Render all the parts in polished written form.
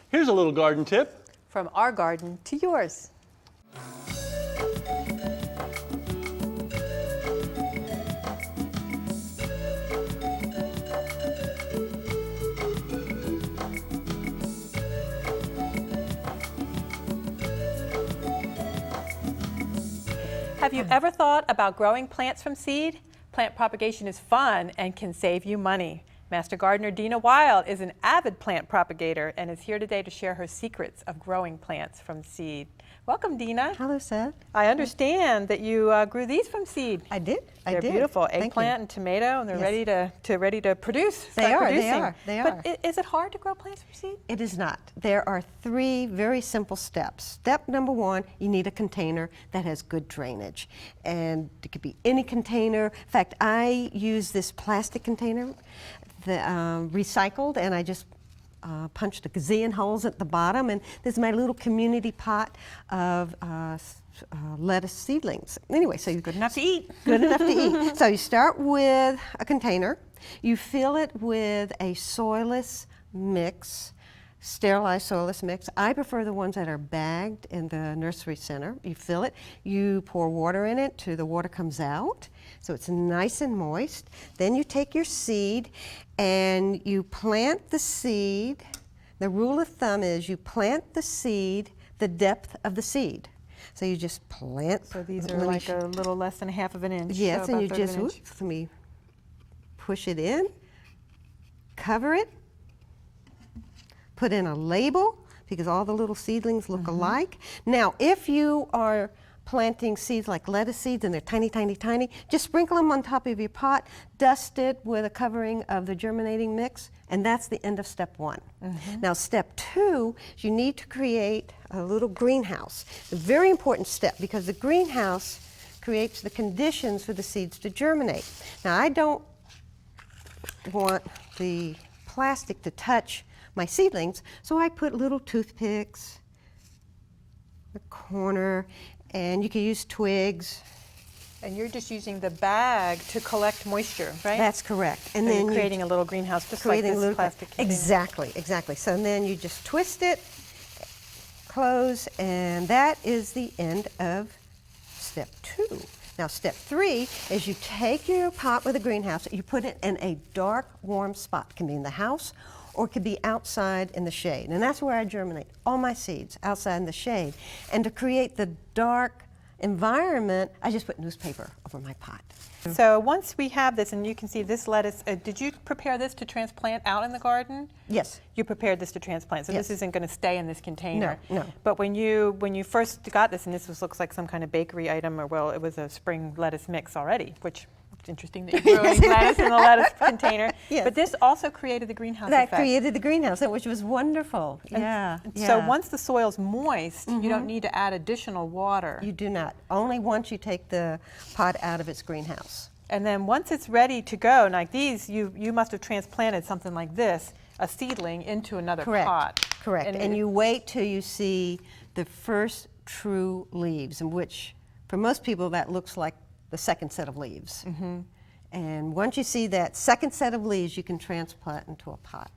Here's a little garden tip. From our garden to yours. Have you ever thought about growing plants from seed? Plant propagation is fun and can save you money. Master Gardener Dina Wild is an avid plant propagator and is here today to share her secrets of growing plants from seed. Welcome, Dina. Hello, Seth. I understand that you grew these from seed. I did. They're beautiful. Eggplant and tomato, and they're ready to produce. They are. But is it hard to grow plants from seed? It is not. There are 3 very simple steps. Step number 1, you need a container that has good drainage. And it could be any container. In fact, I use this plastic container, recycled, and I just punched a gazillion holes at the bottom, and this is my little community pot of lettuce seedlings. Anyway, so good enough to eat. Good enough to eat. So you start with a container. You fill it with a soilless mix, sterilized soilless mix. I prefer the ones that are bagged in the nursery center. You fill it, you pour water in it till the water comes out, so it's nice and moist. Then you take your seed and you plant the seed. The rule of thumb is you plant the seed the depth of the seed. So you just plant. So these are like a little less than 1/2 of an inch. Yes, so and you just, let me push it in, cover it, put in a label because all the little seedlings look alike. Now, if you are planting seeds like lettuce seeds and they're tiny, tiny, tiny, just sprinkle them on top of your pot, dust it with a covering of the germinating mix, and that's the end of step 1. Now, step 2 is you need to create a little greenhouse. A very important step because the greenhouse creates the conditions for the seeds to germinate. Now, I don't want the plastic to touch my seedlings, so I put little toothpicks in the corner, and you can use twigs. And you're just using the bag to collect moisture, right? That's correct. And then creating a little greenhouse just like this plastic container. Exactly. So then you just twist it, close, and that is the end of step 2. Now, step 3 is you take your pot with a greenhouse, you put it in a dark, warm spot. It can be in the house or it could be outside in the shade. And that's where I germinate all my seeds, outside in the shade. And to create the dark environment, I just put newspaper over my pot. So once we have this, and you can see this lettuce, did you prepare this to transplant out in the garden? Yes. You prepared this to transplant, so Yes. this isn't going to stay in this container. No. But when you first got this, and this looks like some kind of bakery item, or well, it was a spring lettuce mix already, which it's interesting that you're growing lettuce in a lettuce container. Yes. But this also created the greenhouse That effect. created the greenhouse, which was wonderful. So once the soil's moist, you don't need to add additional water. You do not. Only once you take the pot out of its greenhouse. And then once it's ready to go, like these, you must have transplanted something like this, a seedling, into another pot. Correct. And you wait till you see the first true leaves, in which, for most people, that looks like the second set of leaves. And once you see that second set of leaves, you can transplant into a pot.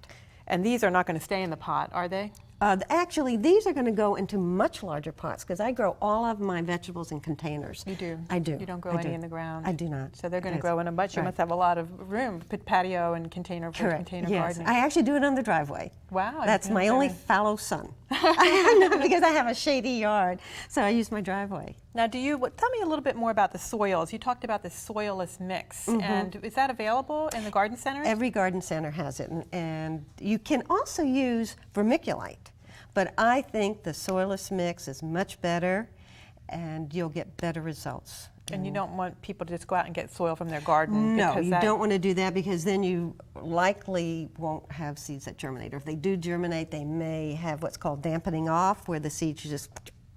And these are not going to stay in the pot, are they? Actually, these are going to go into much larger pots because I grow all of my vegetables in containers. You do? I do. You don't grow any in the ground? I do not. So they're going to grow in a bunch. You must have a lot of room, put patio and container for container gardening. I actually do it on the driveway. Wow. That's my only fallow sun. Because I have a shady yard, so I use my driveway. Now, tell me a little bit more about the soils. You talked about the soilless mix, and is that available in the garden centers? Every garden center has it, and you can also use vermiculite, but I think the soilless mix is much better, and you'll get better results. And you don't want people to just go out and get soil from their garden? No, you don't want to do that because then you likely won't have seeds that germinate. Or if they do germinate, they may have what's called dampening off, where the seeds just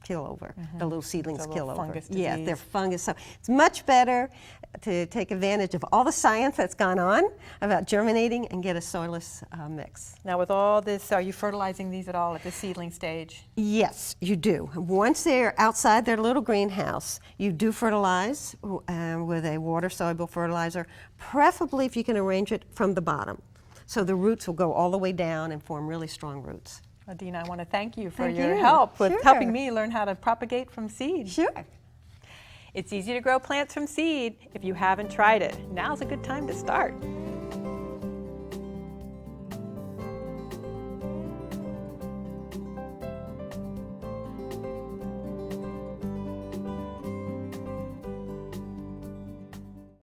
kill over. The little seedlings kill over. Fungus disease. Yeah, they're fungus. So it's much better to take advantage of all the science that's gone on about germinating and get a soilless mix. Now, with all this, are you fertilizing these at all at the seedling stage? Yes, you do. Once they're outside their little greenhouse, you do fertilize with a water-soluble fertilizer, preferably if you can arrange it from the bottom. So the roots will go all the way down and form really strong roots. Well, Dina, I want to thank you for Thank your you. help with Sure. helping me learn how to propagate from seed. Sure. It's easy to grow plants from seed if you haven't tried it. Now's a good time to start.